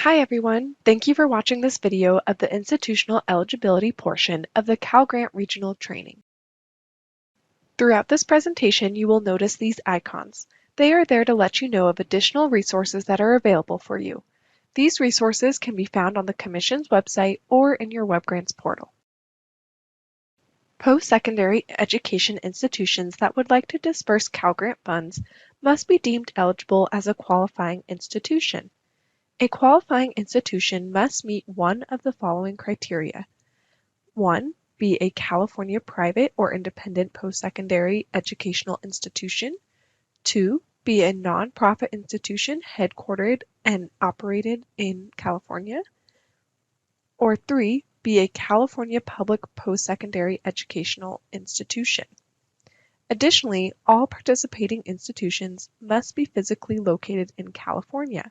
Hi everyone, thank you for watching this video of the institutional eligibility portion of the Cal Grant Regional Training. Throughout this presentation, you will notice these icons. They are there to let you know of additional resources that are available for you. These resources can be found on the Commission's website or in your WebGrants portal. Post-secondary education institutions that would like to disperse Cal Grant funds must be deemed eligible as a qualifying institution. A qualifying institution must meet one of the following criteria. 1. Be a California private or independent post-secondary educational institution. 2. Be a nonprofit institution headquartered and operated in California. Or 3. Be a California public post-secondary educational institution. Additionally, all participating institutions must be physically located in California.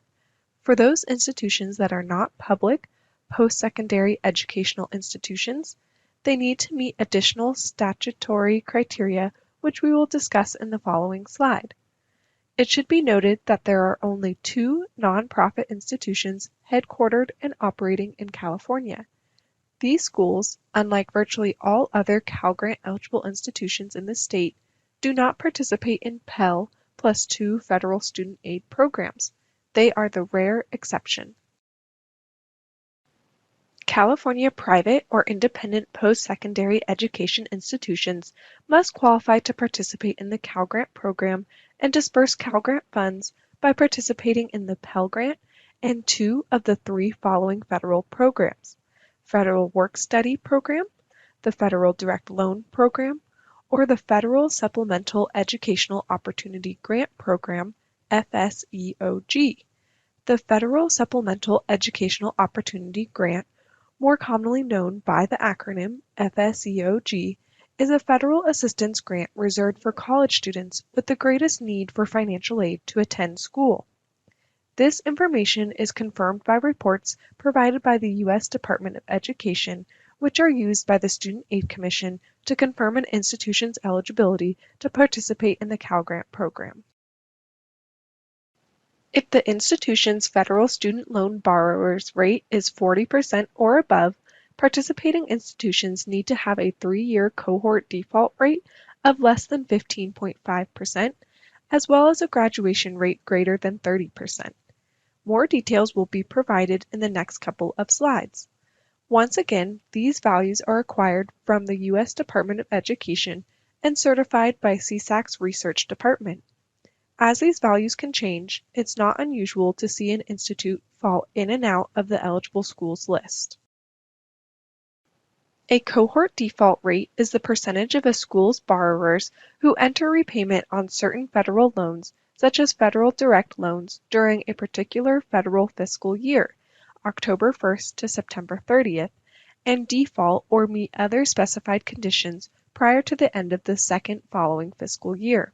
For those institutions that are not public post-secondary educational institutions, they need to meet additional statutory criteria, which we will discuss in the following slide. It should be noted that there are only 2 nonprofit institutions headquartered and operating in California. These schools, unlike virtually all other Cal Grant eligible institutions in the state, do not participate in Pell plus 2 federal student aid programs. They are the rare exception. California private or independent post-secondary education institutions must qualify to participate in the Cal Grant program and disperse Cal Grant funds by participating in the Pell Grant and 2 of the 3 following federal programs: Federal Work-Study Program, the Federal Direct Loan Program, or the Federal Supplemental Educational Opportunity Grant Program, FSEOG. The Federal Supplemental Educational Opportunity Grant, more commonly known by the acronym FSEOG, is a federal assistance grant reserved for college students with the greatest need for financial aid to attend school. This information is confirmed by reports provided by the U.S. Department of Education, which are used by the Student Aid Commission to confirm an institution's eligibility to participate in the Cal Grant program. If the institution's federal student loan borrower's rate is 40% or above, participating institutions need to have a 3-year cohort default rate of less than 15.5%, as well as a graduation rate greater than 30%. More details will be provided in the next couple of slides. Once again, these values are acquired from the U.S. Department of Education and certified by CSAC's Research Department. As these values can change, it's not unusual to see an institute fall in and out of the eligible schools list. A cohort default rate is the percentage of a school's borrowers who enter repayment on certain federal loans, such as federal direct loans, during a particular federal fiscal year, October 1st to September 30th, and default or meet other specified conditions prior to the end of the second following fiscal year.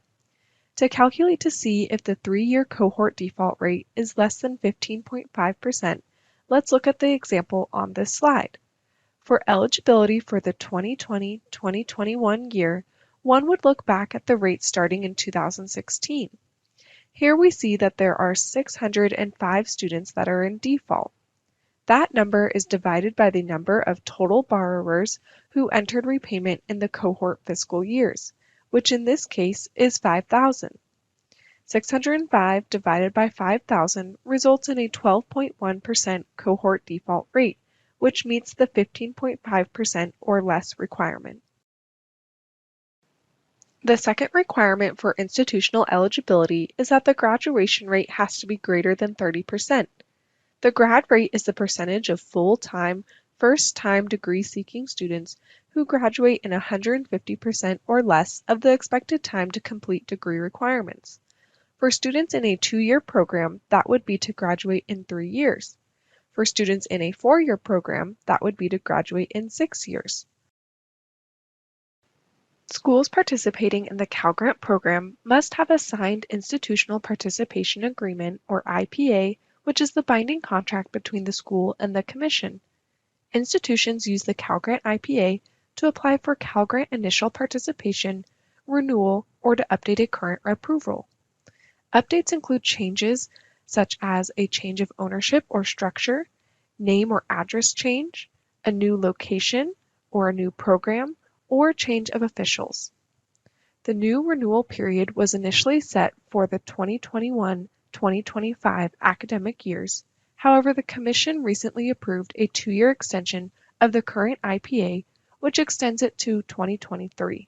To calculate to see if the 3-year cohort default rate is less than 15.5%, let's look at the example on this slide. For eligibility for the 2020-2021 year, one would look back at the rate starting in 2016. Here we see that there are 605 students that are in default. That number is divided by the number of total borrowers who entered repayment in the cohort fiscal years, which in this case is 5,000. 605 divided by 5,000 results in a 12.1% cohort default rate, which meets the 15.5% or less requirement. The second requirement for institutional eligibility is that the graduation rate has to be greater than 30%. The grad rate is the percentage of full-time, first-time degree-seeking students who graduate in 150% or less of the expected time to complete degree requirements. For students in a 2-year program, that would be to graduate in 3 years. For students in a 4-year program, that would be to graduate in 6 years. Schools participating in the Cal Grant program must have a signed Institutional Participation Agreement, or IPA, which is the binding contract between the school and the Commission. Institutions use the Cal Grant IPA to apply for Cal Grant initial participation, renewal, or to update a current approval. Updates include changes such as a change of ownership or structure, name or address change, a new location or a new program, or change of officials. The new renewal period was initially set for the 2021-2025 academic years. However, the Commission recently approved a 2-year extension of the current IPA, which extends it to 2023.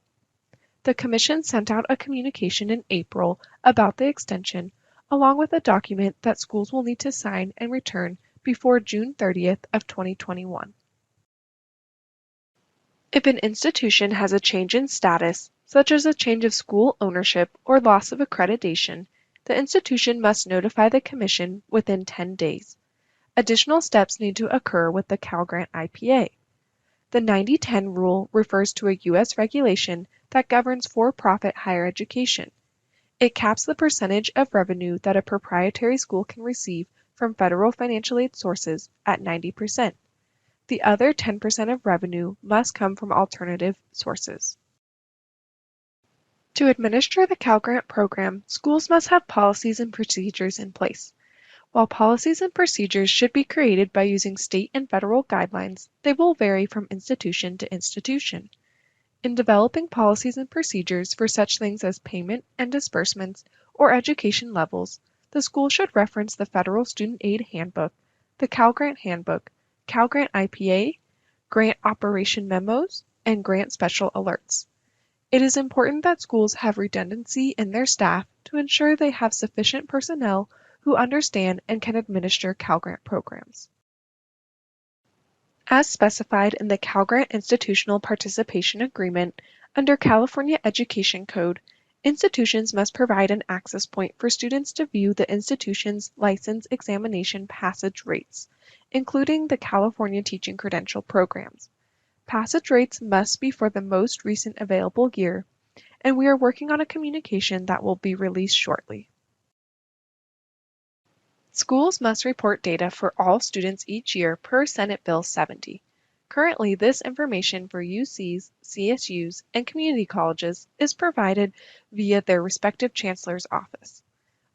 The Commission sent out a communication in April about the extension, along with a document that schools will need to sign and return before June 30th of 2021. If an institution has a change in status, such as a change of school ownership or loss of accreditation, the institution must notify the Commission within 10 days. Additional steps need to occur with the Cal Grant IPA. The 90-10 rule refers to a U.S. regulation that governs for-profit higher education. It caps the percentage of revenue that a proprietary school can receive from federal financial aid sources at 90%. The other 10% of revenue must come from alternative sources. To administer the Cal Grant program, schools must have policies and procedures in place. While policies and procedures should be created by using state and federal guidelines, they will vary from institution to institution. In developing policies and procedures for such things as payment and disbursements or education levels, the school should reference the Federal Student Aid Handbook, the Cal Grant Handbook, Cal Grant IPA, grant operation memos, and grant special alerts. It is important that schools have redundancy in their staff to ensure they have sufficient personnel who understand and can administer Cal Grant programs. As specified in the Cal Grant Institutional Participation Agreement under California Education Code, institutions must provide an access point for students to view the institution's license examination passage rates, including the California Teaching Credential programs. Passage rates must be for the most recent available year, and we are working on a communication that will be released shortly. Schools must report data for all students each year per Senate Bill 70. Currently, this information for UCs, CSUs, and community colleges is provided via their respective chancellor's office.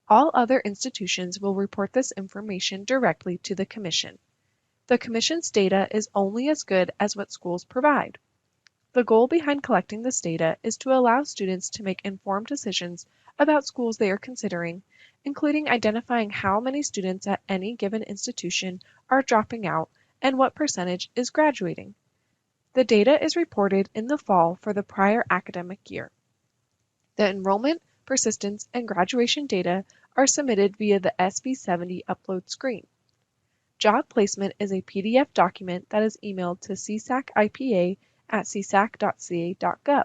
All other institutions will report this information directly to the Commission. The Commission's data is only as good as what schools provide. The goal behind collecting this data is to allow students to make informed decisions about schools they are considering, including identifying how many students at any given institution are dropping out and what percentage is graduating. The data is reported in the fall for the prior academic year. The enrollment, persistence, and graduation data are submitted via the SB 70 upload screen. Job placement is a PDF document that is emailed to csacipa@csac.ca.gov.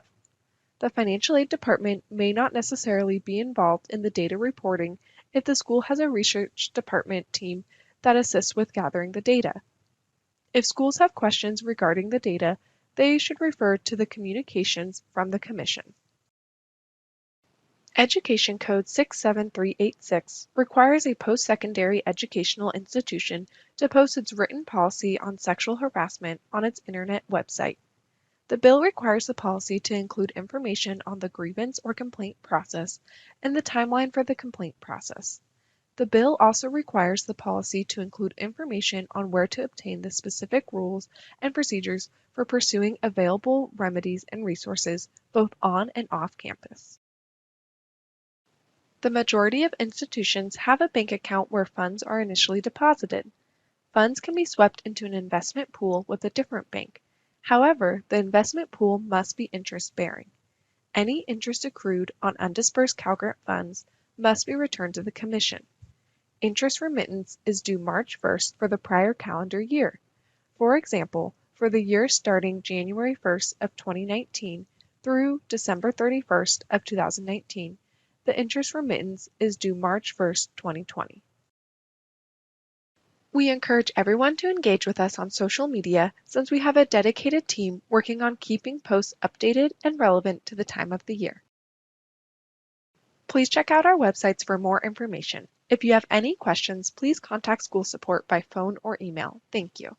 The Financial Aid Department may not necessarily be involved in the data reporting if the school has a research department team that assists with gathering the data. If schools have questions regarding the data, they should refer to the communications from the Commission. Education Code 67386 requires a post-secondary educational institution to post its written policy on sexual harassment on its internet website. The bill requires the policy to include information on the grievance or complaint process and the timeline for the complaint process. The bill also requires the policy to include information on where to obtain the specific rules and procedures for pursuing available remedies and resources both on and off campus. The majority of institutions have a bank account where funds are initially deposited. Funds can be swept into an investment pool with a different bank. However, the investment pool must be interest-bearing. Any interest accrued on undisbursed Cal Grant funds must be returned to the Commission. Interest remittance is due March 1st for the prior calendar year. For example, for the year starting January 1st of 2019 through December 31st of 2019, the interest remittance is due March 1st, 2020. We encourage everyone to engage with us on social media since we have a dedicated team working on keeping posts updated and relevant to the time of the year. Please check out our websites for more information. If you have any questions, please contact school support by phone or email. Thank you.